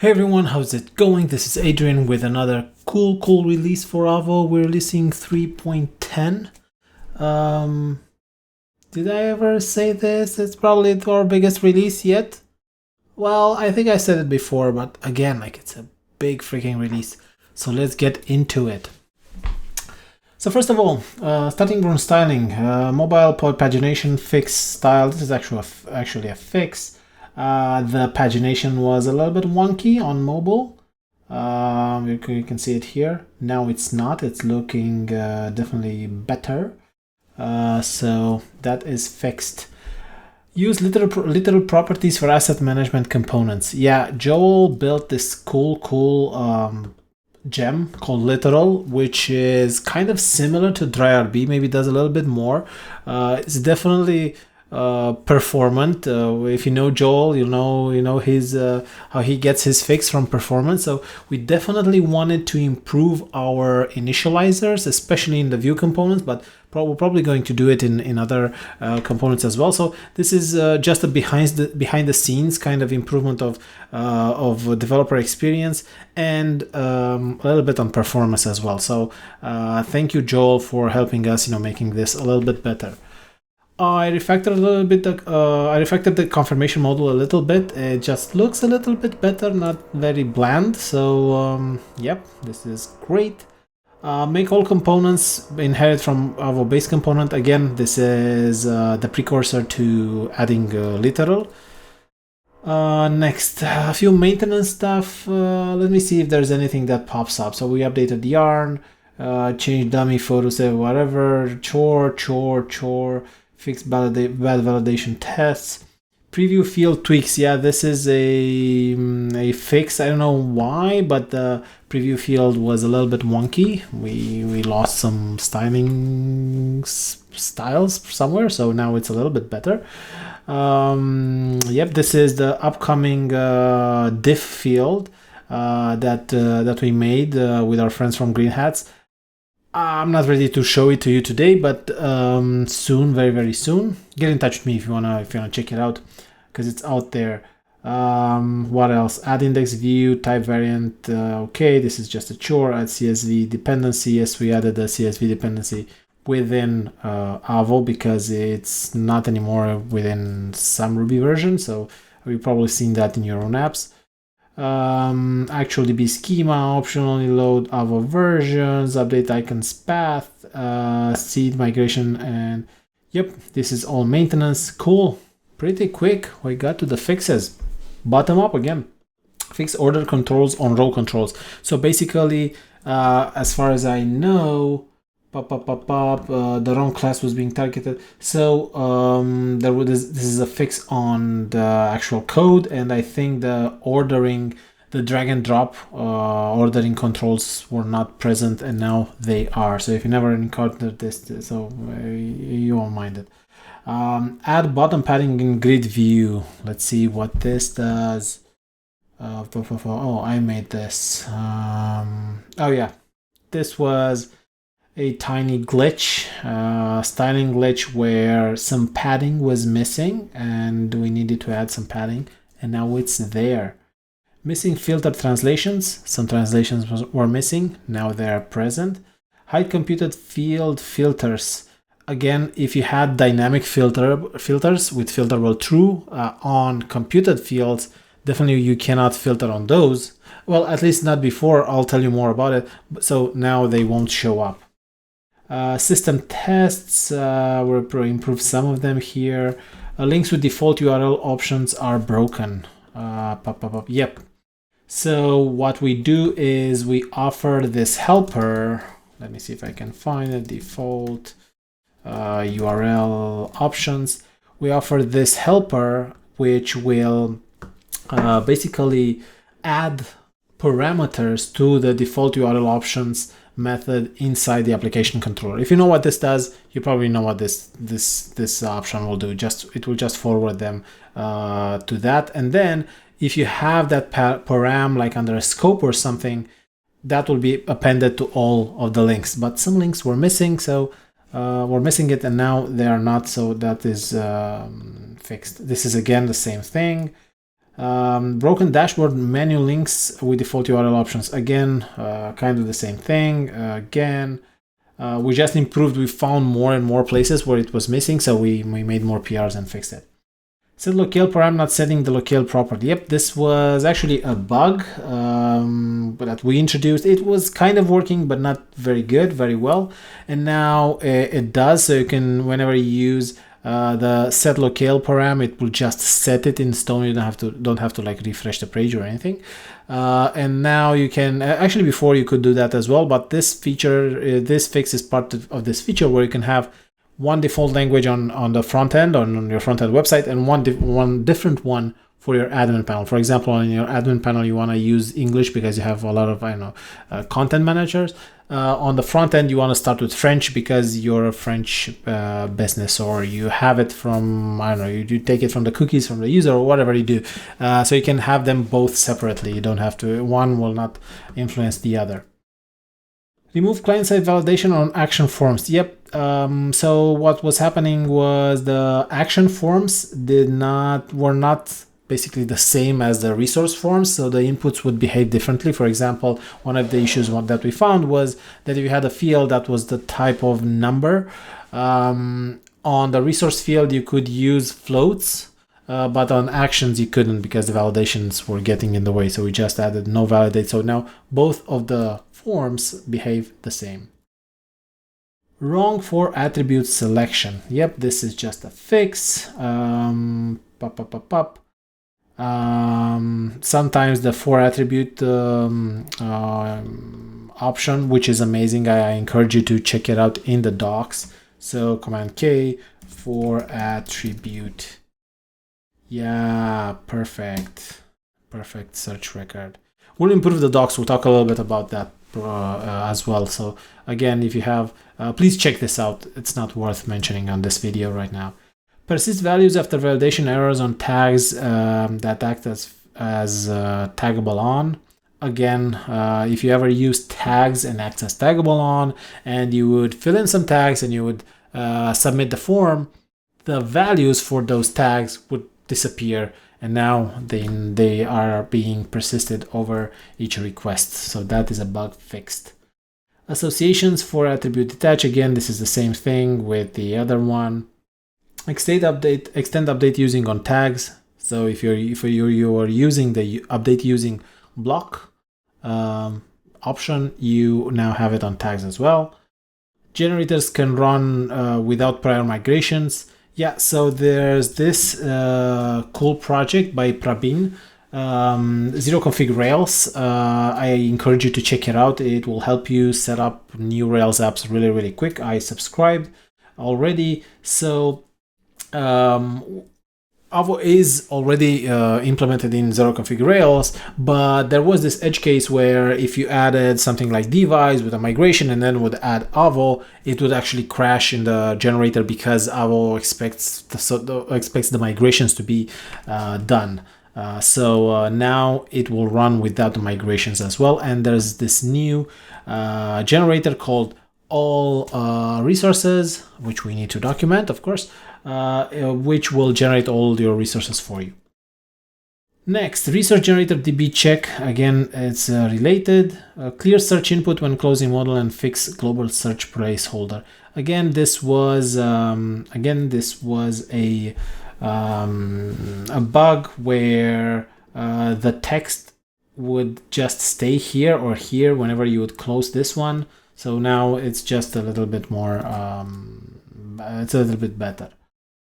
Hey everyone, how's it going? This is Adrian with another cool release for Avo. We're releasing 3.10. Did I ever say this? It's probably our biggest release yet. Well, I think I said it before, but again, it's a big freaking release. So let's get into it. So first of all, starting from styling, mobile pagination fix style. This is actually a fix. The pagination was a little bit wonky on mobile. You can see it here. Now it's not. It's looking definitely better. So that is fixed. Use literal properties for asset management components. Yeah, Joel built this cool gem called literal, which is kind of similar to Dry.rb, maybe does a little bit more. It's definitely performant. If you know Joel, you know his how he gets his fix from performance. So we definitely wanted to improve our initializers, especially in the view components, but we're probably going to do it in other components as well. So this is just a behind the scenes kind of improvement of developer experience and a little bit on performance as well. So thank you, Joel, for helping us, making this a little bit better. I refactored a little bit. I refactored the confirmation module a little bit. It just looks a little bit better, not very bland. So yep, this is great. Make all components inherit from our base component. Again, this is the precursor to adding literal. Next, a few maintenance stuff. Let me see if there's anything that pops up. So we updated yarn, changed dummy photos, whatever, chore, fixed bad validation tests, preview field tweaks. Yeah, this is a fix. I don't know why, but the preview field was a little bit wonky. We lost some styles somewhere, so now it's a little bit better. Yep, this is the upcoming diff field that we made with our friends from Green Hats. I'm not ready to show it to you today, but soon, very soon. Get in touch with me if you wanna check it out, because it's out there. What else? Add index view type variant. Okay, this is just a chore. Add CSV dependency. Yes, we added the CSV dependency within Avo because it's not anymore within some Ruby version. So you've probably seen that in your own apps. Actual DB schema, optionally load Avo versions, update icons path, seed migration, and yep, this is all maintenance. Cool, pretty quick. We got to the fixes. Bottom up again. Fix order controls on row controls. So basically, as far as I know, the wrong class was being targeted. So this is a fix on the actual code, and I think the drag and drop ordering controls were not present, and now they are. So if you never encountered this, so you won't mind it. Add bottom padding in grid view. Let's see what this does. Oh, I made this. Oh yeah, this was a tiny glitch, styling glitch, where some padding was missing and we needed to add some padding, and now it's there. Missing filter translations. Some translations were missing, now they're present. Hide computed field filters. Again, if you had dynamic filters with filter role true on computed fields, definitely you cannot filter on those. Well, at least not before. I'll tell you more about it. So now they won't show up. System tests, we improved some of them here. Links with default URL options are broken. Yep. So what we do is we offer this helper. Let me see if I can find it. Default URL options. We offer this helper, which will basically add parameters to the default URL options method inside the application controller. If you know what this does, you probably know what this option will do. It will just forward them to that, and then if you have that param like under a scope or something, that will be appended to all of the links. But some links were missing, so we're missing it, and now they are not. So that is fixed. This is again the same thing. Broken dashboard menu links with default URL options. Again, kind of the same thing. We just improved. We found more and more places where it was missing, so we made more PRs and fixed it. Set locale param not setting the locale properly. Yep, this was actually a bug that we introduced. It was kind of working, but not very well. And now it does. So you can, whenever you use the set locale param, it will just set it in stone. You don't have to like refresh the page or anything. And now you can actually, before you could do that as well, but this feature, this fix is part of this feature where you can have one default language on the front end, on your front end website, and one different one for your admin panel. For example, on your admin panel, you want to use English because you have a lot of content managers. On the front end, you want to start with French because you're a French business, or you have it from, you take it from the cookies from the user, or whatever you do. So you can have them both separately. You don't have to, one will not influence the other. Remove client-side validation on action forms. Yep. So what was happening was the action forms were not basically the same as the resource forms, so the inputs would behave differently. For example, one of the issues that we found was that if you had a field that was the type of number, on the resource field you could use floats, but on actions you couldn't because the validations were getting in the way. So we just added no validate. So now both of the forms behave the same. Wrong for attribute selection. Yep, this is just a fix. Sometimes the for attribute option, which is amazing. I encourage you to check it out in the docs. So Command K for attribute. Yeah, perfect search record. We'll improve the docs. We'll talk a little bit about that as well. So again, if you have, please check this out. It's not worth mentioning on this video right now. Persist values after validation errors on tags that act as taggable on. Again, if you ever use tags and act as taggable on, and you would fill in some tags and you would submit the form, the values for those tags would disappear, and now they are being persisted over each request. So that is a bug fixed. Associations for attribute detach. Again, this is the same thing with the other one. Extend update using on tags. So if you're using the update using block option, you now have it on tags as well. Generators can run without prior migrations. Yeah, so there's this cool project by Prabin, Zero Config Rails. I encourage you to check it out. It will help you set up new Rails apps really quick. I subscribed already. So Avo is already implemented in Zero Config Rails, but there was this edge case where if you added something like device with a migration and then would add Avo, it would actually crash in the generator because Avo expects the migrations to be done. So now it will run without the migrations as well. And there's this new generator called all resources, which we need to document, of course, which will generate all your resources for you. Next, resource generator DB check. Again, it's related. Clear search input when closing model and fix global search placeholder. Again, this was a bug where the text would just stay here or here whenever you would close this one. So now it's just a little bit more, it's a little bit better.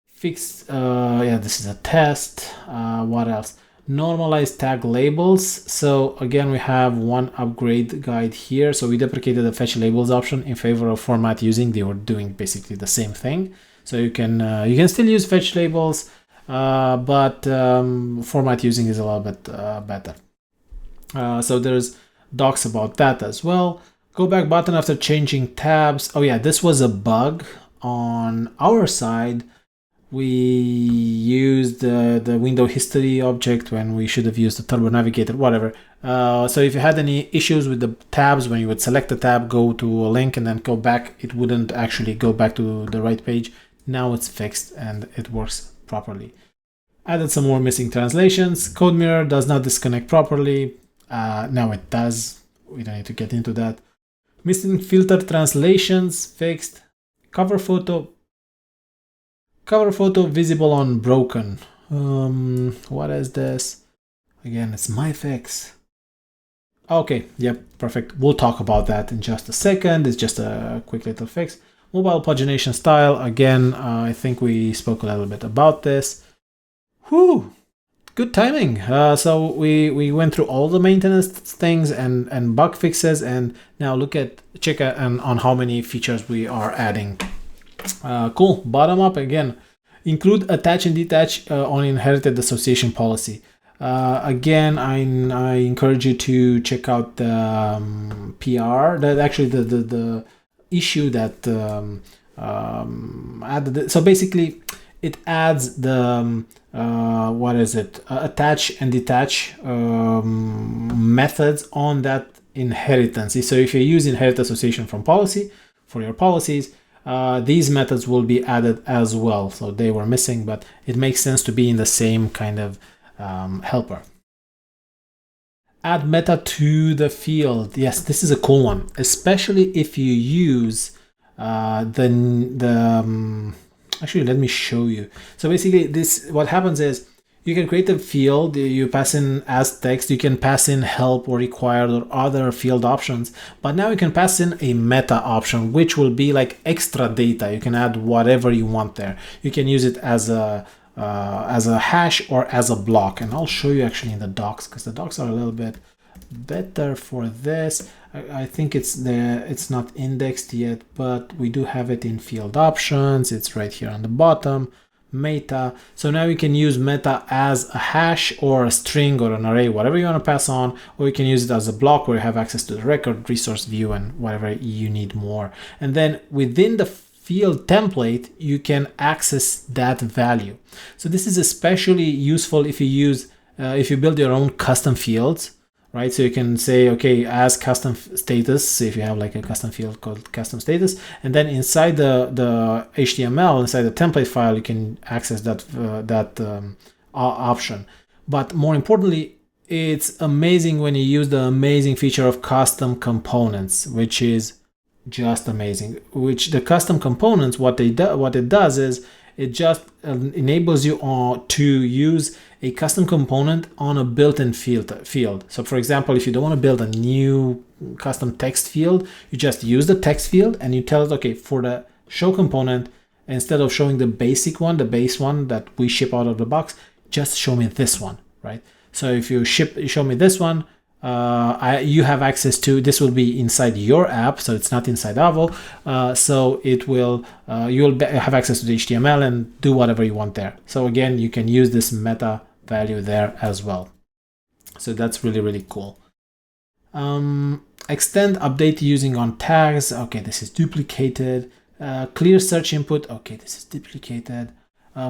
Fixed, yeah, this is a test. What else? Normalize tag labels. So again, we have one upgrade guide here. So we deprecated the fetch labels option in favor of format using. They were doing basically the same thing. So you can still use fetch labels, but format using is a little bit better. So there's docs about that as well. Go back button after changing tabs. Oh yeah, this was a bug on our side. We used the window history object when we should have used the turbo navigator, whatever. So if you had any issues with the tabs, when you would select the tab, go to a link and then go back, it wouldn't actually go back to the right page. Now it's fixed and it works properly. Added some more missing translations. Code mirror does not disconnect properly. Now it does. We don't need to get into that. Missing filter translations fixed. Cover photo visible on broken. What is this? Again, it's my fix. Okay, yep, perfect. We'll talk about that in just a second. It's just a quick little fix. Mobile pagination style. Again, I think we spoke a little bit about this. Whew, good timing. So we went through all the maintenance things and bug fixes, and now check on how many features we are adding. Cool. Bottom up again. Include attach and detach on inherited association policy. Again, I encourage you to check out the PR. That actually the issue that added. So basically, it adds the attach and detach methods on that inheritance. So if you use inherit association from policy for your policies, these methods will be added as well. So they were missing, but it makes sense to be in the same kind of helper. Add meta to the field. Yes, this is a cool one, especially if you use actually, let me show you. So basically, what happens is you can create a field, you pass in as text, you can pass in help or required or other field options, but now you can pass in a meta option, which will be like extra data. You can add whatever you want there. You can use it as a hash or as a block, and I'll show you actually in the docs, because the docs are a little bit better for this. I think it's not indexed yet, but we do have it in field options. It's right here on the bottom, meta. So now you can use meta as a hash or a string or an array, whatever you want to pass on, or you can use it as a block where you have access to the record, resource view, and whatever you need more. And then within the field template, you can access that value. So this is especially useful if you build your own custom fields, right? So you can say, okay, as custom status, if you have like a custom field called custom status, and then inside the HTML, inside the template file, you can access that option. But more importantly, it's amazing when you use the amazing feature of custom components, which is just amazing. Which the custom components, what it does is it just enables you to use a custom component on a built-in field. So for example, if you don't want to build a new custom text field, you just use the text field and you tell it, okay, for the show component, instead of showing the basic one, the base one that we ship out of the box, just show me this one, right? So if you show me this one, you have access to this. Will be inside your app, so it's not inside Avo. So it will you'll have access to the HTML and do whatever you want there. So again, you can use this meta value there as well. So that's really, really cool. Extend update using on tags. Okay, this is duplicated. Clear search input. Okay, this is duplicated.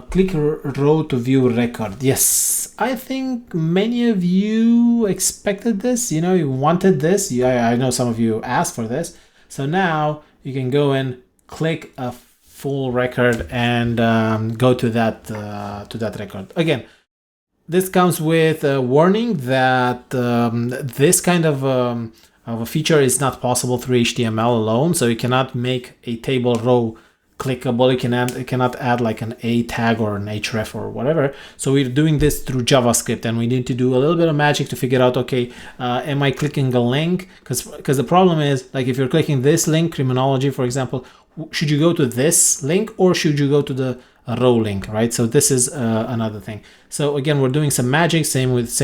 Click row to view record. Yes, I think many of you expected this. You wanted this. I know some of you asked for this. So now you can go and click a full record and go to that record. Again, this comes with a warning that this kind of a feature is not possible through HTML alone. So you cannot make a table row clickable. You cannot add like an A tag or an href or whatever. So we're doing this through JavaScript, and we need to do a little bit of magic to figure out, okay, am I clicking a link? Because the problem is, like, if you're clicking this link, criminology, for example, should you go to this link or should you go to the row link, right? So this is another thing. So again, we're doing some magic, same with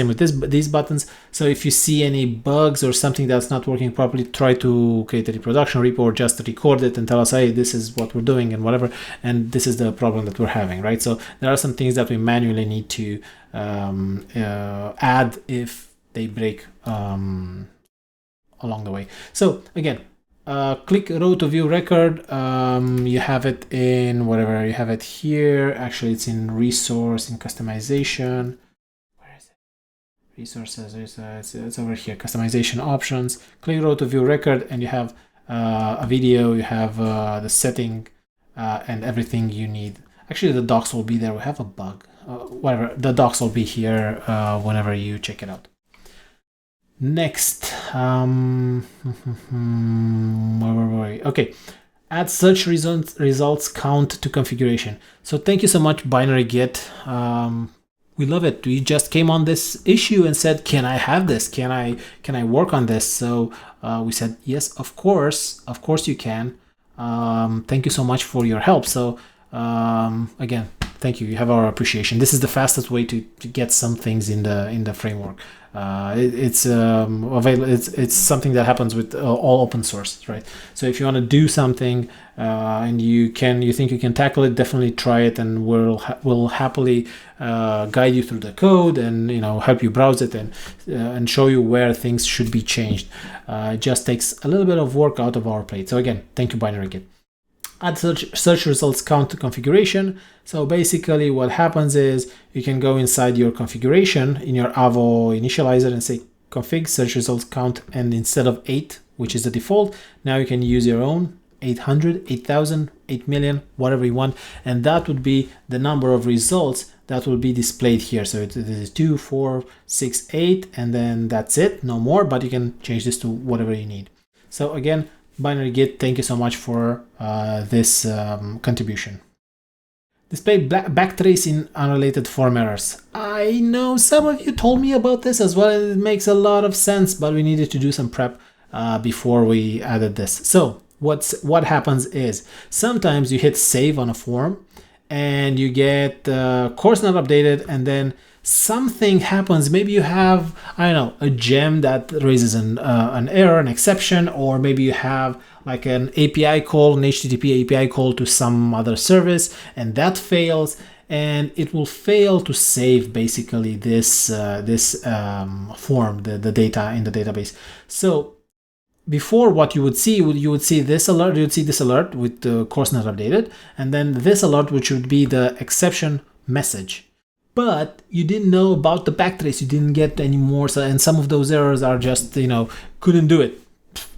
these buttons. So if you see any bugs or something that's not working properly, try to create a reproduction repo or just record it and tell us, hey, this is what we're doing and whatever, and this is the problem that we're having, right? So there are some things that we manually need to add if they break along the way. So again, click row to view record. You have it in whatever you have it here. Actually, it's in resource, in customization. Where is it? Resources. It's over here. Customization options. Click row to view record, and you have a video. You have the setting and everything you need. Actually, the docs will be there. We have a bug. Whatever. The docs will be here whenever you check it out. Next, where were we? Okay, add search results count to configuration. So thank you so much, binary git. We love it. We just came on this issue and said, can I have this? Can I work on this? So we said, yes, of course you can. Thank you so much for your help. So again, thank you. You have our appreciation. This is the fastest way to get some things in the framework. It's available. It's something that happens with all open source, right? So if you want to do something and you think you can tackle it, definitely try it, and we'll happily guide you through the code and help you browse it and show you where things should be changed. It just takes a little bit of work out of our plate. So again, thank you, binary git. Add search results count to configuration. So basically what happens is you can go inside your configuration in your Avo initializer and say config search results count, and instead of 8, which is the default, now you can use your own 800, 8,000, 8 million, whatever you want, and that would be the number of results that will be displayed here. So it is 2, 4, 6, 8, and then that's it, no more, but you can change this to whatever you need. So again, binary git, thank you so much for this contribution. Display backtrace in unrelated form errors. I know some of you told me about this as well, and it makes a lot of sense, but we needed to do some prep before we added this. So what happens is sometimes you hit save on a form and you get course not updated, and then something happens. Maybe you have, I don't know, a gem that raises an error, an exception, or maybe you have like an API call, an HTTP API call to some other service, and that fails, and it will fail to save basically this form, the data in the database. So before, what you would see, you would see this alert, with the course not updated, and then this alert, which would be the exception message. But you didn't know about the backtrace, you didn't get any more, and some of those errors are just, couldn't do it,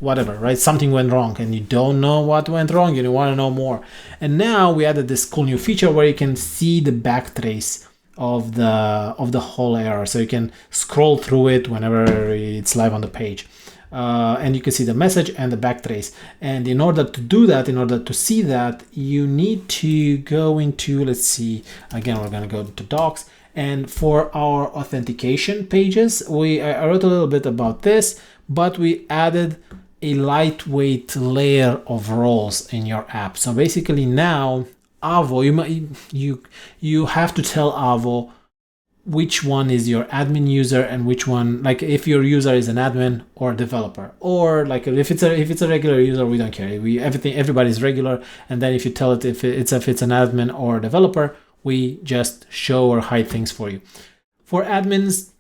whatever, right? Something went wrong and you don't know what went wrong, you want to know more. And now we added this cool new feature where you can see the backtrace of the whole error, so you can scroll through it whenever it's live on the page. And you can see the message and the backtrace. And in order to do that, in order to see that, you need to go into, let's see, again, we're going to go to docs. And for our authentication pages, I wrote a little bit about this, but we added a lightweight layer of roles in your app. So basically now, Avo, you have to tell Avo which one is your admin user and which one, like if your user is an admin or developer, or like if it's a regular user, we don't care. Everybody's regular, and then if you tell it if it's an admin or developer, we just show or hide things for you. For admins,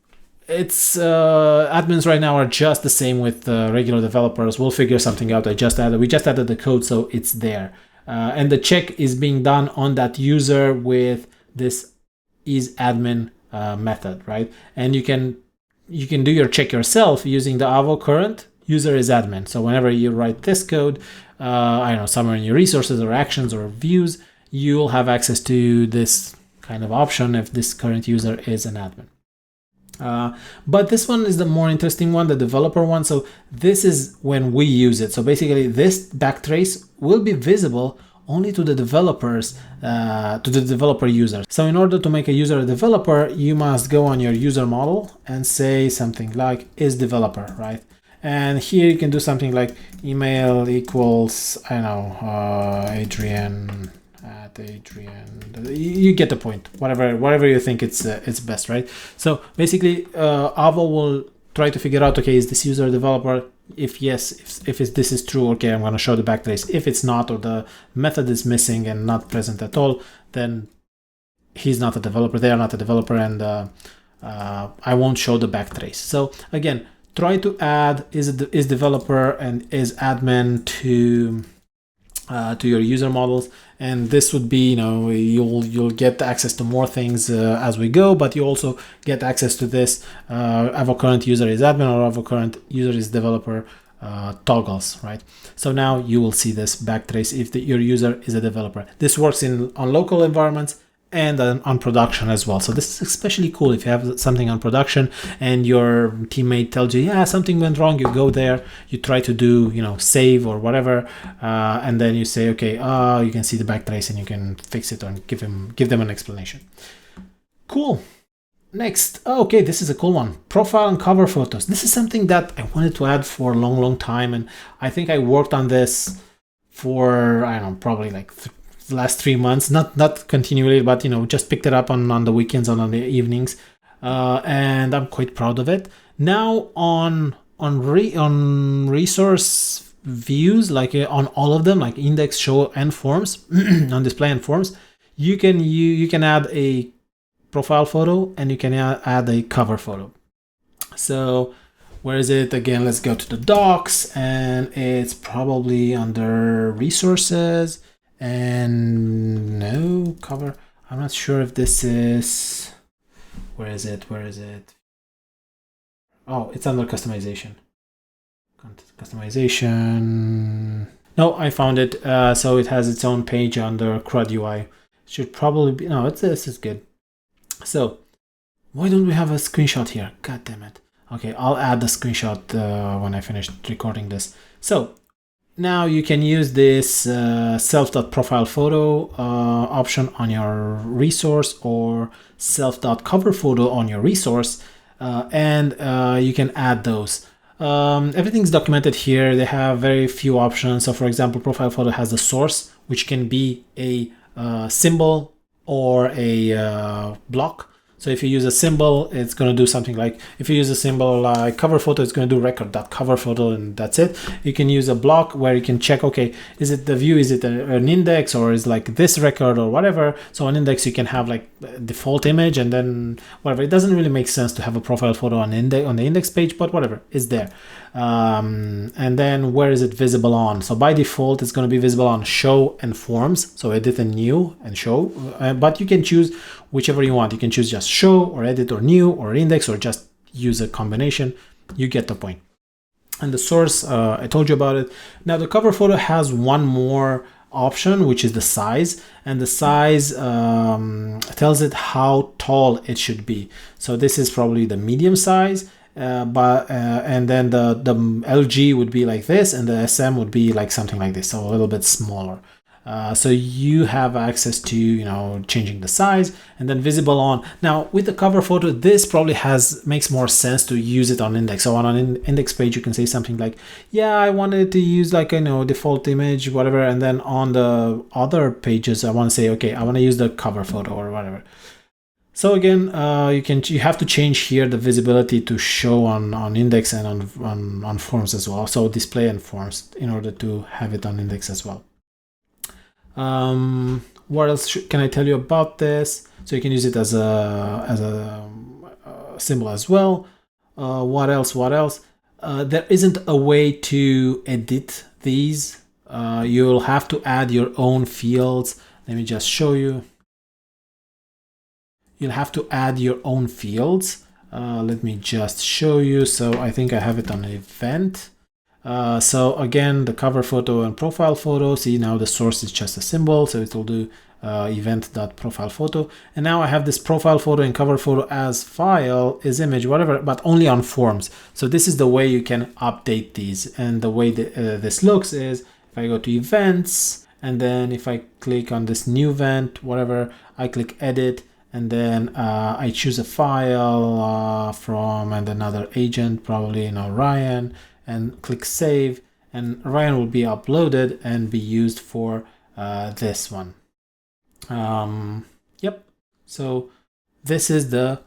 it's admins right now are just the same with regular developers. We'll figure something out. We just added the code, so it's there, and the check is being done on that user with this is admin method, right? And you can do your check yourself using the Avo current user is admin. So whenever you write this code, I don't know, somewhere in your resources or actions or views, you'll have access to this kind of option if this current user is an admin. But this one is the more interesting one, the developer one. So this is when we use it. So basically this backtrace will be visible only to the developers, to the developer users. So in order to make a user a developer, you must go on your user model and say something like is developer, right? And here you can do something like email equals, I don't know, Adrian. You get the point. Whatever you think it's best, right? So basically, Avo will try to figure out, okay, is this user a developer? If yes, if this is true, okay, I'm going to show the backtrace. If it's not, or the method is missing and not present at all, then he's not a developer, they are not a developer, and I won't show the backtrace. So again, try to add is developer and is admin to your user models, and this would be, you'll get access to more things as we go, but you also get access to this Avo current user is admin or Avo current user is developer toggles, right? So now you will see this backtrace if your user is a developer. This works on local environments and on production as well. So this is especially cool if you have something on production and your teammate tells you, yeah, something went wrong. You go there, you try to do, save or whatever, and then you say, okay, you can see the backtrace and you can fix it and give them an explanation. Cool. Next, okay, this is a cool one. Profile and cover photos. This is something that I wanted to add for a long time, and I think I worked on this for, I don't know, probably like the last 3 months, not continually, but just picked it up on the weekends, on the evenings, and I'm quite proud of it. Now on resource views, like on all of them, like index, show, and forms, on display and forms, you can add a profile photo and you can add a cover photo. So where is it again? Let's go to the docs, and it's probably under resources, and no cover. I'm not sure if this is, where is it? Oh, it's under customization. Customization. No, I found it. So it has its own page under CRUD UI. Should probably be, no, this is good. So why don't we have a screenshot here? God damn it. Okay, I'll add the screenshot when I finish recording this. So now you can use this self.profile photo option on your resource, or self.cover photo on your resource, and you can add those. Everything's documented here. They have very few options. So for example, profile photo has the source, which can be a symbol or a block. So if you use a symbol, it's going to do something like, if you use a symbol like cover photo, it's going to do record.cover photo, and that's it. You can use a block where you can check, okay, is it the view, is it an index, or is like this record or whatever. So on index, you can have like default image and then whatever. It doesn't really make sense to have a profile photo on the index page, but whatever, it's there. And then where is it visible on? So by default, it's going to be visible on show and forms. So edit and new and show, but you can choose whichever you want. You can choose just show or edit or new or index, or just use a combination. You get the point. And the source, I told you about it. Now the cover photo has one more option, which is the size, and the size tells it how tall it should be. So this is probably the medium size, and then the LG would be like this, and the SM would be like something like this, so a little bit smaller. So you have access to changing the size, and then visible on. Now with the cover photo, this probably makes more sense to use it on index. So on an index page, you can say something like, yeah, I wanted to use like default image, whatever, and then on the other pages I want to say, okay, I want to use the cover photo or whatever. So again, you have to change here the visibility to show on index and on forms as well. So display and forms, in order to have it on index as well. What else can I tell you about this? So you can use it as a symbol as well. What else? There isn't a way to edit these. You'll have to add your own fields. Let me just show you. You'll have to add your own fields. Let me just show you. So I think I have it on an event. So again, the cover photo and profile photo. See, now the source is just a symbol, so it will do event.profile photo. And now I have this profile photo and cover photo as file, is image, whatever, but only on forms. So this is the way you can update these. And the way that, this looks is, if I go to events, and then if I click on this new event, whatever, I click edit, and then I choose a file from and another agent, probably Ryan, and click save, and Ryan will be uploaded and be used for this one. Yep. So this is the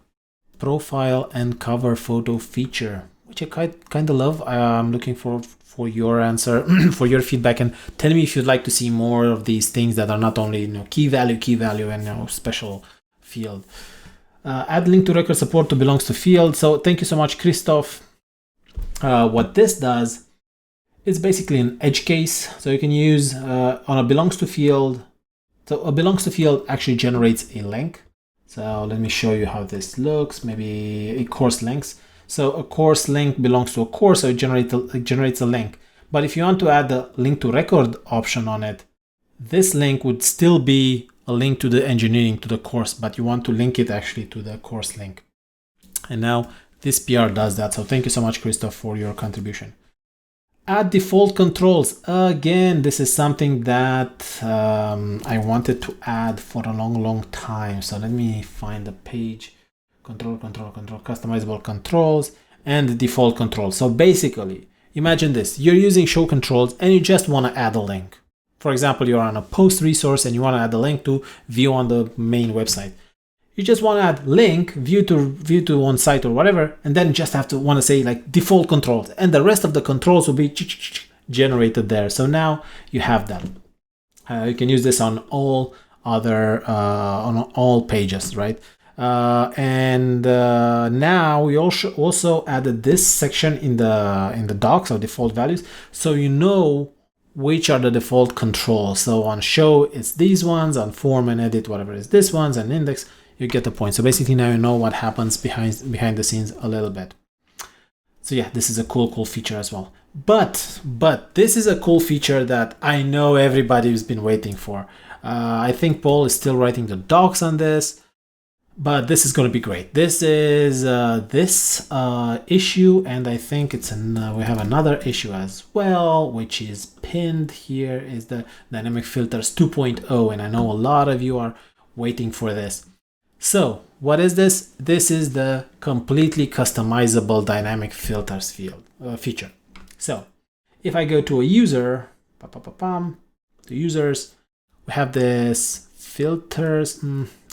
profile and cover photo feature, which I kind of love. I'm looking for your answer, for your feedback, and tell me if you'd like to see more of these things that are not only key value, and special field. Add link to record support to belongs to field. So thank you so much, Christoph. What this does, it's basically an edge case. So you can use on a belongs to field. So a belongs to field actually generates a link. So let me show you how this looks, maybe a course length. So a course link belongs to a course, so it generates a link. But if you want to add the link to record option on it, this link would still be a link to the engineering, to the course, but you want to link it actually to the course link. And now this PR does that. So thank you so much, Christoph, for your contribution. Add default controls. Again, this is something that I wanted to add for a long time. So let me find the page. Control, customizable controls and the default controls. So basically, imagine this. You're using show controls and you just want to add a link. For example, you're on a post resource and you want to add a link to view on the main website. You just want to add link, view to one site or whatever, and then just want to say like default controls, and the rest of the controls will be generated there. So now you have that. You can use this on all other on all pages, right? Now we also added this section in the docs or default values, so you know which are the default controls. So on show, it's these ones, on form and edit, whatever is this ones, and index, you get the point. So basically now you know what happens behind the scenes a little bit. So yeah, this is a cool feature as well. But this is a cool feature that I know everybody's been waiting for. I think Paul is still writing the docs on this, but this is going to be great. This is this issue, and I think it's we have another issue as well, which is pinned here, is the Dynamic Filters 2.0, and I know a lot of you are waiting for this. So what is this? This is the completely customizable dynamic filters feature. So if I go to a user, to users, we have this filters.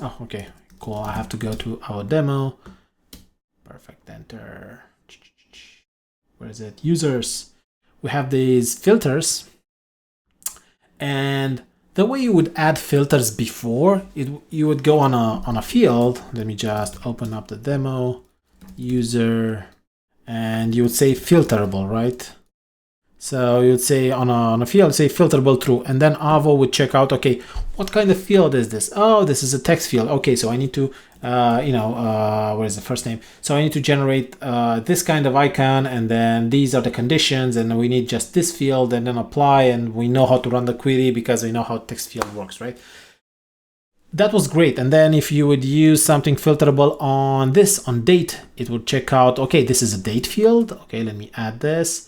Oh, okay, cool. I have to go to our demo. Perfect, enter. Where is it? Users. We have these filters, and the way you would add filters before, you would go on a field. Let me just open up the demo, user, and you would say filterable, right? So you would say on a field, say filterable true, and then Avo would check out, okay, what kind of field is this? Oh, this is a text field. Okay, so I need to, what is the first name? So I need to generate this kind of icon, and then these are the conditions, and we need just this field, and then apply, and we know how to run the query because we know how text field works, right? That was great. And then if you would use something filterable on this, on date, it would check out, okay, this is a date field. Okay, let me add this.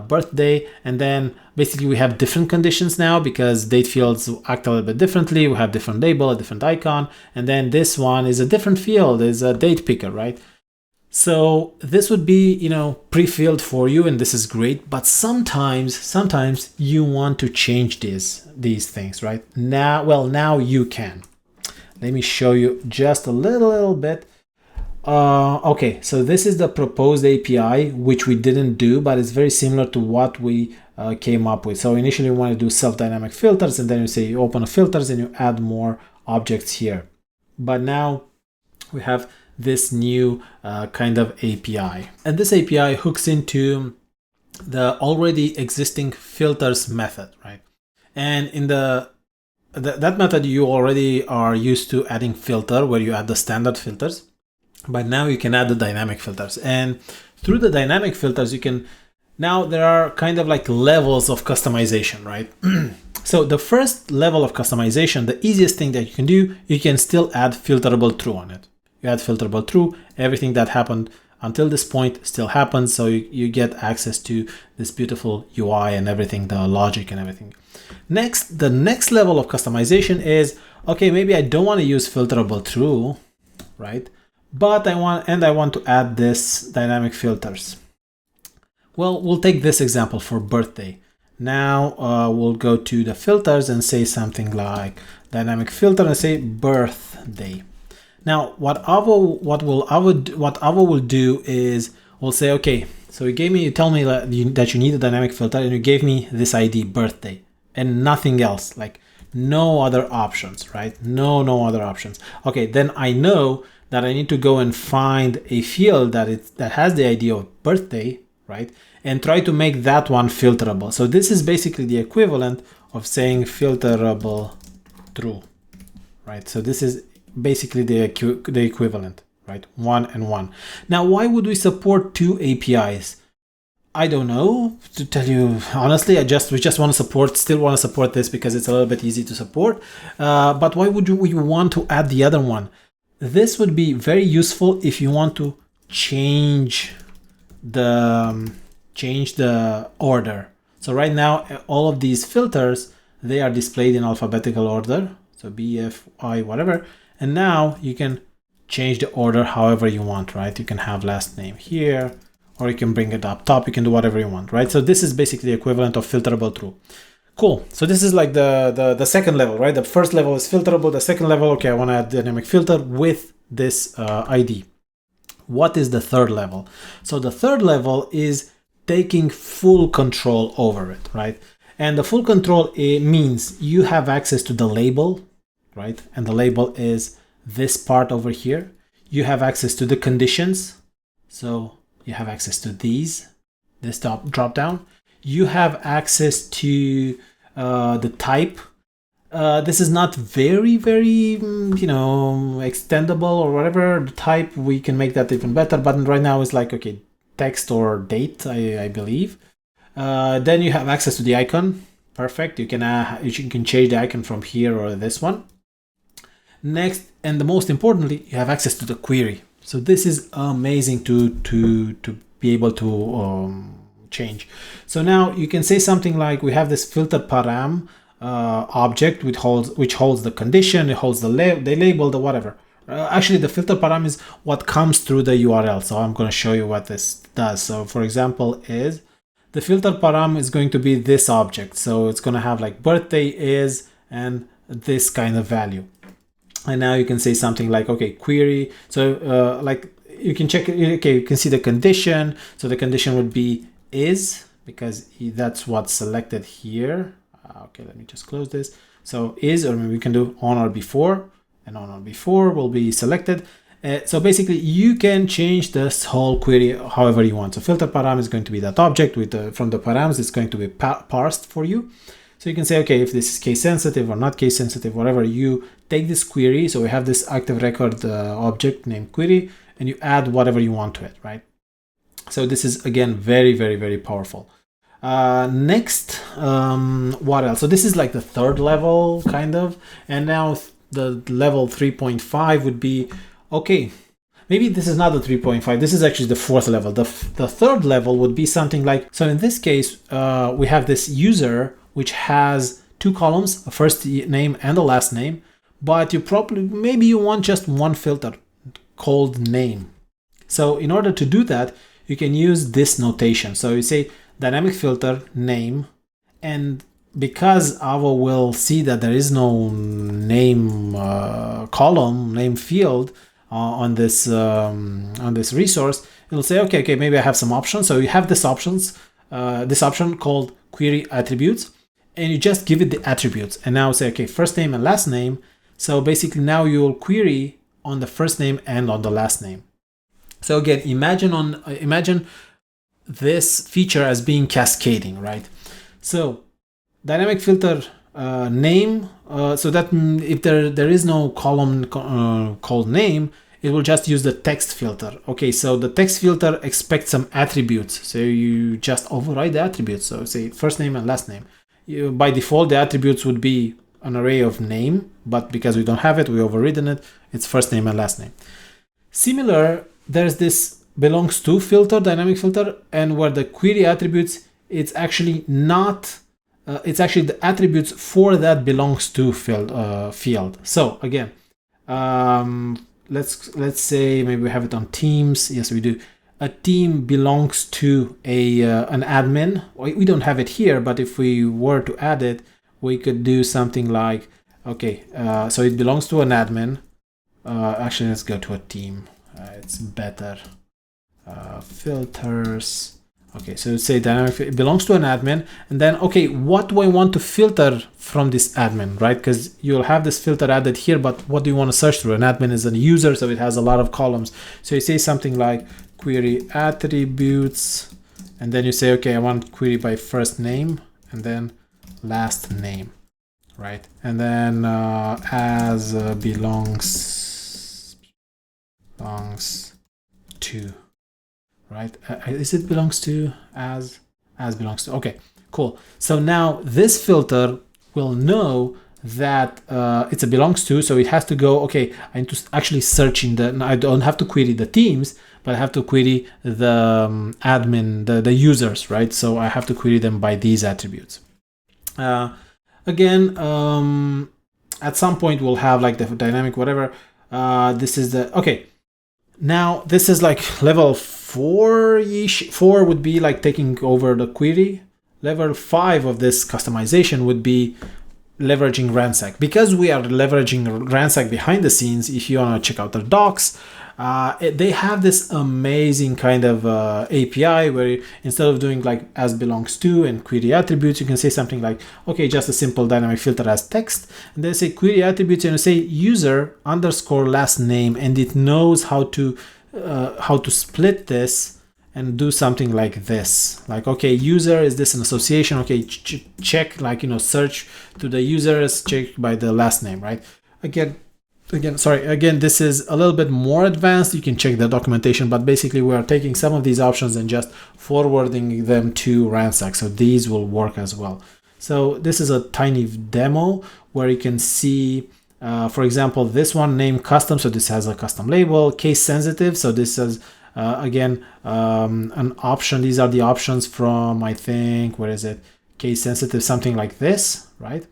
Birthday, and then basically we have different conditions now because date fields act a little bit differently. We have different label, a different icon, and then this one is a different field, is a date picker, right? So this would be, pre-filled for you, and this is great. But sometimes you want to change these things, right? Now you can. Let me show you just a little bit. Okay, so this is the proposed API, which we didn't do, but it's very similar to what we came up with. So initially we want to do self-dynamic filters, and then you say you open a filters and you add more objects here. But now we have this new kind of API, and this API hooks into the already existing filters method, right? And in that method, you already are used to adding filter, where you add the standard filters. But now you can add the dynamic filters, and through the dynamic filters, now there are kind of like levels of customization, right? So the first level of customization, the easiest thing that you can do, you can still add filterable true on it. You add filterable true, everything that happened until this point still happens. So you get access to this beautiful UI and everything, the logic and everything. Next, the next level of customization is, okay, maybe I don't want to use filterable true, right? But I want to add this dynamic filters. Well, we'll take this example for birthday. Now we'll go to the filters and say something like dynamic filter and say birthday. Now what Avo will do is we'll say, okay, so you tell me that you need a dynamic filter, and you gave me this ID birthday and nothing else, like no other options, right? No other options. Okay, then I know that I need to go and find a field that has the ID of birthday, right? And try to make that one filterable. So this is basically the equivalent of saying filterable true, right? So this is basically the equivalent, right? right? 1 and 1. Now, why would we support 2 APIs? I don't know, to tell you honestly. We just want to still want to support this because it's a little bit easy to support. But why would we want to add the other one? This would be very useful if you want to change the order. So right now, all of these filters, they are displayed in alphabetical order. So B, F, I, whatever. And now you can change the order however you want, right? You can have last name here, or you can bring it up top. You can do whatever you want, right? So this is basically the equivalent of filterable true. Cool. So this is like the second level, right? The first level is filterable. The second level, okay, I want to add dynamic filter with this ID. What is the third level? So the third level is taking full control over it, right? And the full control, it means you have access to the label, right? And the label is this part over here. You have access to the conditions. So you have access to this drop down. You have access to the type. This is not very, extendable or whatever. The type, we can make that even better. But right now it's like, okay, text or date, I believe. Then you have access to the icon. Perfect. You can change the icon from here or this one. Next, and the most importantly, you have access to the query. So this is amazing to be able to change. So now you can say something like, we have this filter param object which holds the condition, it holds the label, the whatever. Actually, the filter param is what comes through the URL. So I'm going to show you what this does. So for example, is the filter param is going to be this object. So it's going to have like birthday is and this kind of value. And now you can say something like, okay, query. So like you can check, okay, you can see the condition. So the condition would be is, because that's what's selected here. Okay, let me just close this. So is, or maybe we can do on or before, and on or before will be selected. So basically you can change this whole query however you want. So filter param is going to be that object with from the params, it's going to be parsed for you. So you can say, okay, if this is case sensitive or not case sensitive, whatever, you take this query. So we have this active record object named query, and you add whatever you want to it, right? So this is, again, very powerful. Next, what else? So this is like the third level, kind of. And now the level 3.5 would be, okay, maybe this is not the 3.5. This is actually the fourth level. The third level would be something like, so in this case, we have this user which has 2 columns, a first name and a last name, but maybe you want just one filter called name. So in order to do that, you can use this notation. So you say dynamic filter name, and because Avo will see that there is no name column, name field on this resource, it'll say, okay, maybe I have some options. So you have this option called query attributes, and you just give it the attributes. And now say, okay, first name and last name. So basically now you will query on the first name and on the last name. So again, imagine this feature as being cascading, right? So dynamic filter name, so that if there is no column called name, it will just use the text filter. Okay, so the text filter expects some attributes. So you just override the attributes. So say first name and last name. By default, the attributes would be an array of name, but because we don't have it, we overridden it. It's first name and last name. Similar, there's this belongs to filter, dynamic filter, and where the query attributes, it's actually not, it's actually the attributes for that belongs to field. So again, let's say maybe we have it on teams. Yes, we do. A team belongs to an admin. We don't have it here, but if we were to add it, we could do something like, okay, so it belongs to an admin. Actually, let's go to a team. It's better. Filters. Okay, so say dynamic, it belongs to an admin, and then, okay, what do I want to filter from this admin, right? Because you'll have this filter added here, but what do you want to search through? An admin is a user, so it has a lot of columns. So you say something like query attributes, and then you say, okay, I want query by first name and then last name, right? And then as belongs, belongs to, right? Is it belongs to as belongs to? Okay, cool. So now this filter will know that it's a belongs to, so it has to go, okay, I need to actually search in the, I don't have to query the teams, but I have to query the admin, the users, right? So I have to query them by these attributes. Again, at some point we'll have like the dynamic whatever. This is the, okay, now this is like level 4-ish. 4 would be like taking over the query. Level 5 of this customization would be leveraging Ransack. Because we are leveraging Ransack behind the scenes, if you want to check out their docs, they have this amazing kind of API where instead of doing like as belongs to and query attributes, you can say something like, okay, just a simple dynamic filter as text, and then say query attributes and say user underscore last name, and it knows how to split this and do something like this, like, okay, user, is this an association? Okay, check, like, you know, search to the users, check by the last name, right? Again, this is a little bit more advanced. You can check the documentation, but basically we are taking some of these options and just forwarding them to Ransack, so these will work as well. So this is a tiny demo where you can see, for example, this one, name custom, so this has a custom label. Case sensitive, so this is again an option. These are the options from, I think, where is it, case sensitive, something like this, right?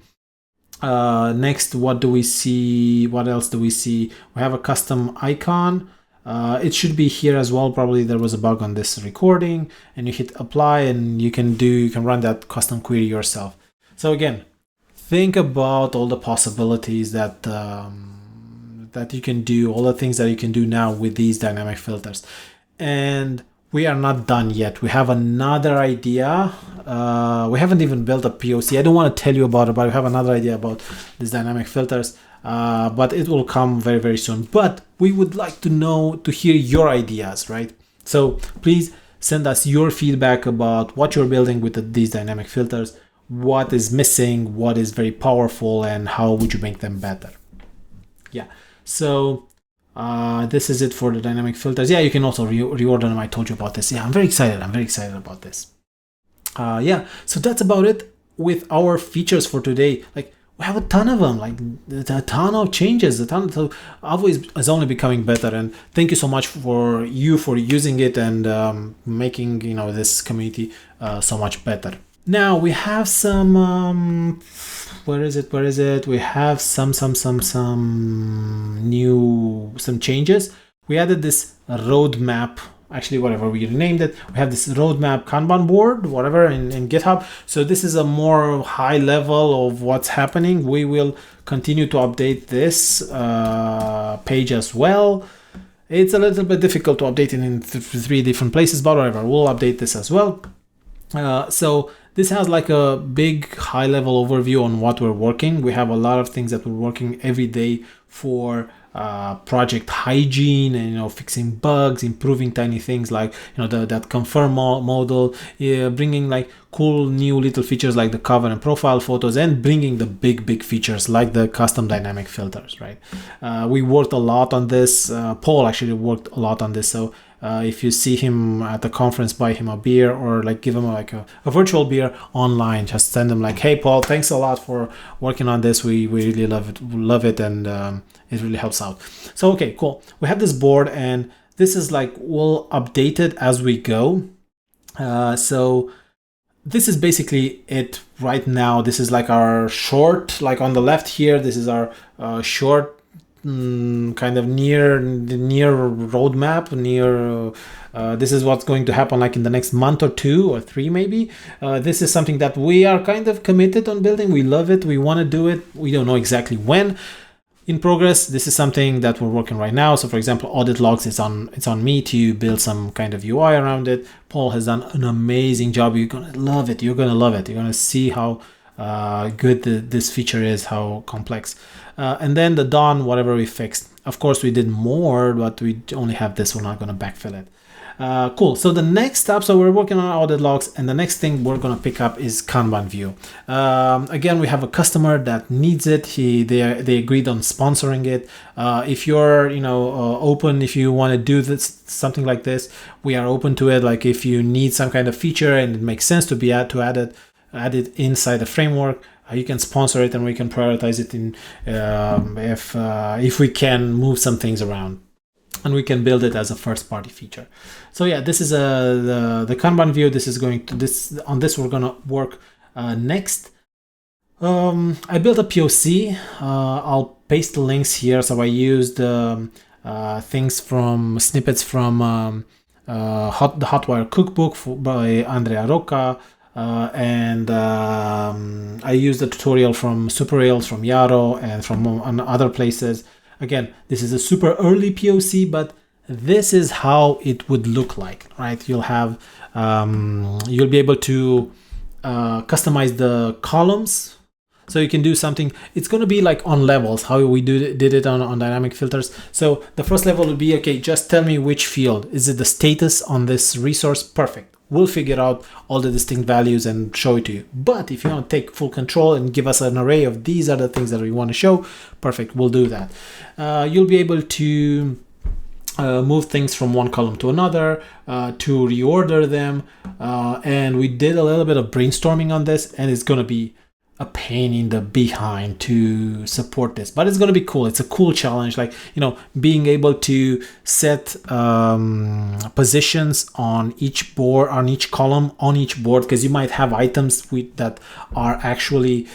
Next, what do we see? What else do we see? We have a custom icon. It should be here as well. Probably there was a bug on this recording, and you hit apply and you can run that custom query yourself. So again, think about all the possibilities that that you can do, all the things that you can do now with these dynamic filters. And we are not done yet. We have another idea. We haven't even built a POC. I don't want to tell you about it, but we have another idea about these dynamic filters. But it will come very, very soon. But we would like to hear your ideas, right? So please send us your feedback about what you're building with these dynamic filters, what is missing, what is very powerful, and how would you make them better. Yeah, so this is it for the dynamic filters. Yeah, you can also reorder them. I told you about this. Yeah, I'm very excited about this. Yeah, so that's about it with our features for today. Like, we have a ton of them, like a ton of changes, so always is only becoming better. And thank you so much for using it and making, you know, this community so much better. Now we have some where is it? We have some changes. We added this roadmap, actually whatever we renamed it. We have this roadmap Kanban board, whatever, in GitHub. So this is a more high level of what's happening. We will continue to update this page as well. It's a little bit difficult to update it in 3 different places, but whatever, we'll update this as well. So this has like a big high level overview on what we're working. We have a lot of things that we're working every day for project hygiene and, you know, fixing bugs, improving tiny things like, you know, that confirm model, bringing like cool new little features like the cover and profile photos, and bringing the big features like the custom dynamic filters, right? We worked a lot on this. Paul actually worked a lot on this, so if you see him at the conference, buy him a beer, or like give him like a virtual beer online. Just send him like, hey Paul, thanks a lot for working on this. We really love it, and it really helps out. So okay, cool. We have this board, and this is like, we'll update it as we go. So this is basically it right now. This is like our short, like on the left here, this is our short kind of near roadmap, this is what's going to happen like in the next month or 2 or 3 maybe. This is something that we are kind of committed on building. We love it, we want to do it, we don't know exactly when. In progress, this is something that we're working right now. So for example, audit logs, it's on me to build some kind of UI around it. Paul has done an amazing job. You're gonna love it. You're gonna see how good this feature is, how complex. And then the Dawn, whatever we fixed. Of course, we did more, but we only have this. We're not going to backfill it. Cool. So the next step, so we're working on audit logs, and the next thing we're going to pick up is Kanban view. Again, we have a customer that needs it. They agreed on sponsoring it. If you're open, if you want to do this, something like this, we are open to it. Like if you need some kind of feature and it makes sense to add it inside the framework, you can sponsor it and we can prioritize it in if we can move some things around. And we can build it as a first-party feature. So yeah, this is the Kanban view. This is on this we're gonna work next. I built a POC. I'll paste the links here. So I used things from snippets from the Hotwire Cookbook by Andrea Rocca, and I used the tutorial from Super Rails, from Yaro, and from other places. Again, this is a super early POC, but this is how it would look like, right? You'll be able to customize the columns. So you can do something, it's going to be like on levels, how we did it on dynamic filters. So the first level would be, okay, just tell me which field. Is it the status on this resource? Perfect. We'll figure out all the distinct values and show it to you. But if you want to take full control and give us an array of these are the things that we want to show, perfect, we'll do that. You'll be able to move things from one column to another, to reorder them. And we did a little bit of brainstorming on this, and it's going to be a pain in the behind to support this, but it's going to be cool. It's a cool challenge, like, being able to set positions on each board, on each column, on each board, because you might have items that are actually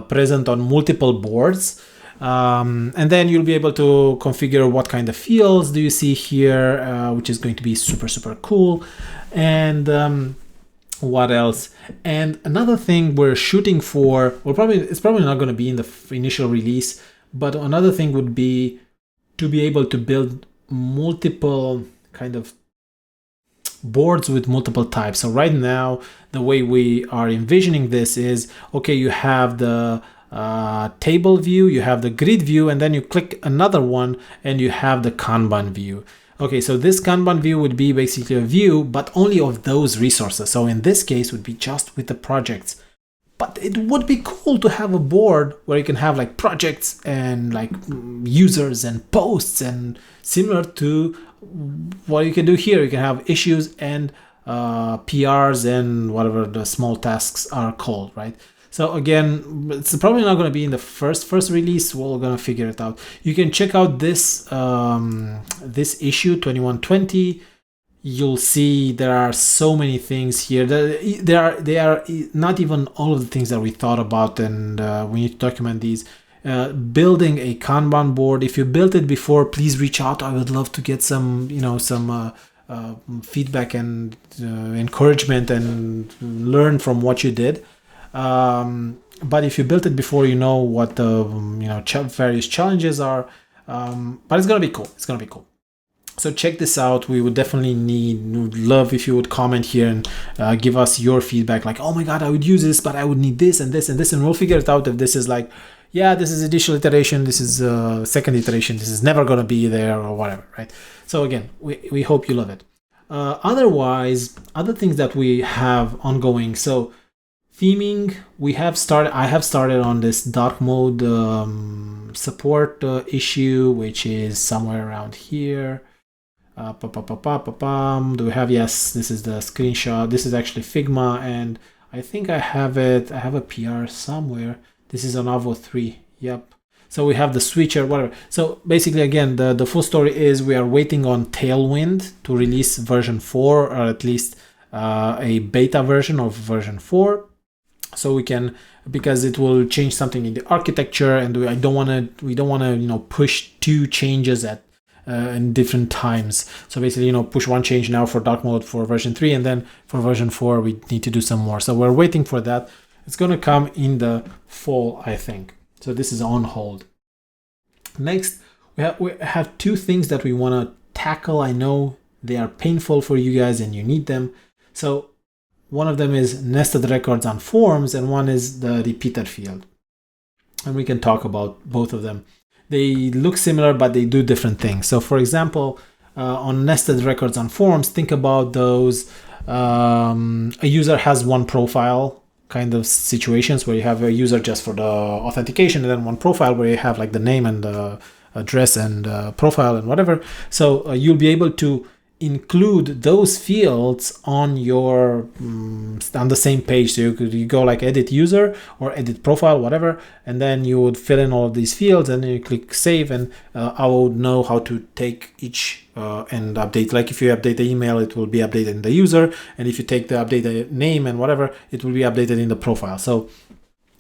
present on multiple boards. And then you'll be able to configure what kind of fields do you see here, which is going to be super, super cool. And what else? And another thing we're shooting for, it's probably not going to be in the initial release, but another thing would be to be able to build multiple kind of boards with multiple types. So right now, the way we are envisioning this is, okay, you have the table view, you have the grid view, and then you click another one and you have the Kanban view. Okay, so this Kanban view would be basically a view, but only of those resources. So in this case, would be just with the projects. But it would be cool to have a board where you can have like projects and like users and posts, and similar to what you can do here. You can have issues and PRs and whatever the small tasks are called, right? So again, it's probably not going to be in the first release. We're going to figure it out. You can check out this this issue 2120. You'll see there are so many things here. They are not even all of the things that we thought about, and we need to document these. Building a Kanban board. If you built it before, please reach out. I would love to get some feedback and encouragement and learn from what you did. But if you built it before, you know what the various challenges are. But it's gonna be cool. It's gonna be cool. So check this out. We would definitely love if you would comment here and give us your feedback. Like, oh my God, I would use this, but I would need this and this and this, and we'll figure it out if this is like, yeah, this is initial iteration, this is second iteration, this is never gonna be there or whatever, right? So again, we hope you love it. Otherwise, other things that we have ongoing. So theming, I have started on this dark mode support issue, which is somewhere around here. Do we have, yes, this is the screenshot. This is actually Figma, and I think I have a PR somewhere. This is on Avo 3. Yep. So we have the switcher, whatever. So basically, again, the full story is we are waiting on Tailwind to release version 4, or at least a beta version of version 4. So we can, because it will change something in the architecture, and we don't want to push two changes at in different times. So basically, push one change now for dark mode for version 3, and then for version 4 we need to do some more. So we're waiting for that. It's going to come in the fall, I think. So this is on hold. Next, we have two things that we want to tackle. I know they are painful for you guys and you need them. So one of them is nested records on forms, and one is the repeater field. And we can talk about both of them. They look similar, but they do different things. So for example, on nested records on forms, think about those. A user has one profile kind of situations where you have a user just for the authentication, and then one profile where you have like the name and the address and profile and whatever. So you'll be able to include those fields on your on the same page. So you go like edit user or edit profile, whatever, and then you would fill in all of these fields, and then you click save, and I would know how to take each and update. Like if you update the email, it will be updated in the user, and if you take the update the name and whatever, it will be updated in the profile. So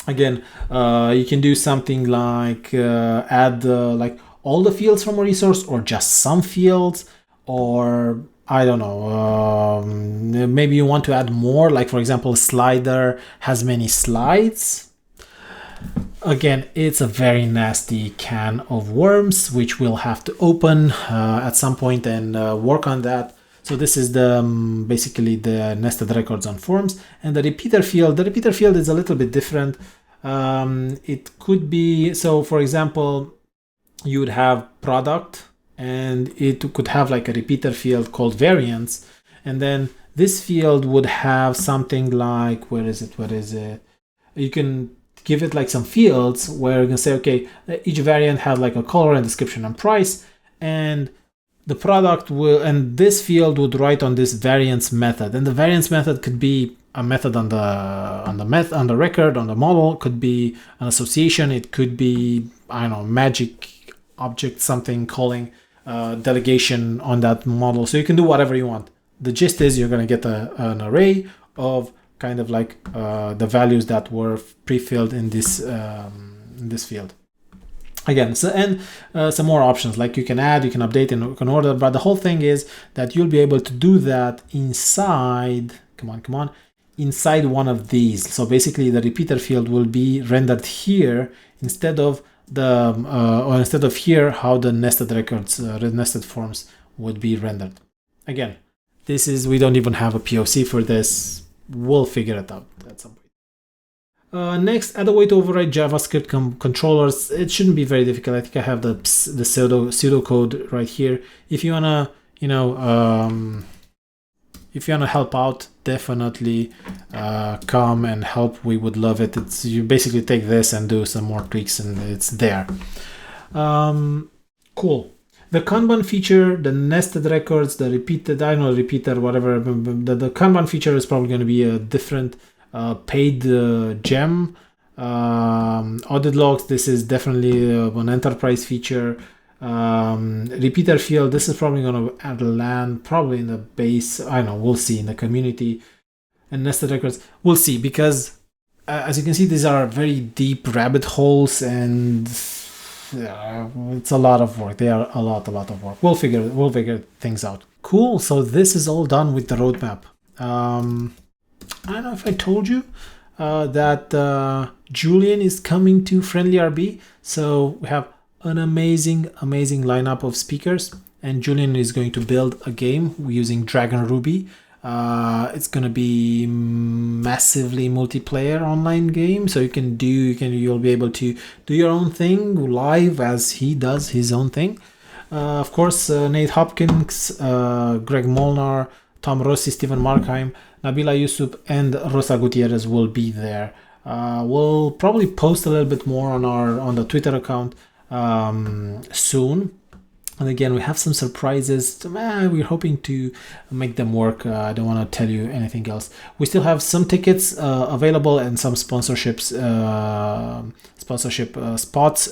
again, you can do something like add like all the fields from a resource, or just some fields, or I don't know, maybe you want to add more, like for example, a slider has many slides. Again, it's a very nasty can of worms, which we'll have to open at some point and work on that. So this is the basically the nested records on forms. And the repeater field is a little bit different. It could be, so for example, you would have product, and it could have like a repeater field called variants, and then this field would have something like, where is it? You can give it like some fields where you can say, okay, each variant has like a color and description and price, and the product will, and this field would write on this variance method, and the variance method could be a method on the record, on the model, could be an association, it could be, I don't know, magic object, something calling delegation on that model. So you can do whatever you want. The gist is you're going to get an array of kind of like the values that were pre-filled in this field. Again, so and some more options, like you can add, you can update, and you can order. But the whole thing is that you'll be able to do that inside. Come on, inside one of these. So basically, the repeater field will be rendered here instead of here, how the nested records, nested forms would be rendered. Again, this is, we don't even have a POC for this. We'll figure it out at some point. Next, add a way to override JavaScript controllers. It shouldn't be very difficult. I think I have the pseudo code right here. If you wanna, if you wanna help out, definitely come and help. We would love it. It's, you basically take this and do some more tweaks, and it's there. Cool. The kanban feature, the nested records, the repeated, I don't know, repeater, whatever. The kanban feature is probably going to be a different paid gem. Audit logs, this is definitely an enterprise feature. Repeater field, this is probably going to land probably in the base. I don't know, we'll see in the community. And nested records, we'll see, because as you can see, these are very deep rabbit holes, and it's a lot of work. They are a lot of work. We'll figure things out. Cool. So this is all done with the roadmap. I don't know if I told you that Julian is coming to Friendly.rb. So we have an amazing lineup of speakers, and Julian is going to build a game using Dragon Ruby. It's gonna be massively multiplayer online game, so you'll be able to do your own thing live as he does his own thing. Of course, Nate Hopkins, Greg Molnar, Tom Rossi, Stephen Markheim, Nabila Yusuf, and Rosa Gutierrez will be there. We'll probably post a little bit more on the Twitter account soon. And again, we have some surprises. We're hoping to make them work. I don't want to tell you anything else. We still have some tickets available and some sponsorship spots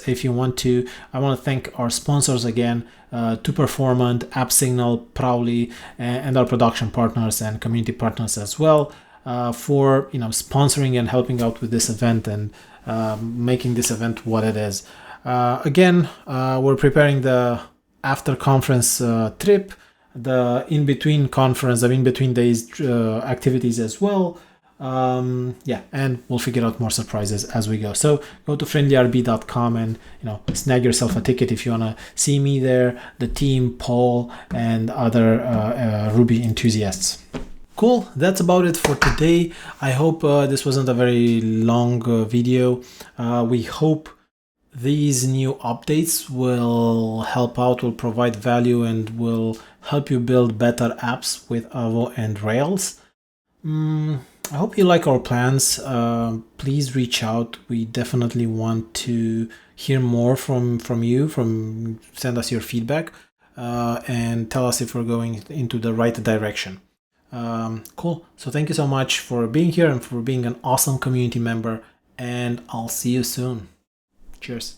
if you want to. I want to thank our sponsors again, To Performant, AppSignal, Prowly, and our production partners and community partners as well, for sponsoring and helping out with this event and making this event what it is. Again, we're preparing the after conference trip, the in-between conference, the in-between days activities as well. And we'll figure out more surprises as we go. So go to friendly.rb.com and snag yourself a ticket if you want to see me there, the team, Paul, and other Ruby enthusiasts. Cool, that's about it for today. I hope this wasn't a very long video. We hope these new updates will help out, will provide value, and will help you build better apps with Avo and Rails. I hope you like our plans. Please reach out. We definitely want to hear more from you. Send us your feedback and tell us if we're going into the right direction. Cool. So thank you so much for being here and for being an awesome community member. And I'll see you soon. Cheers.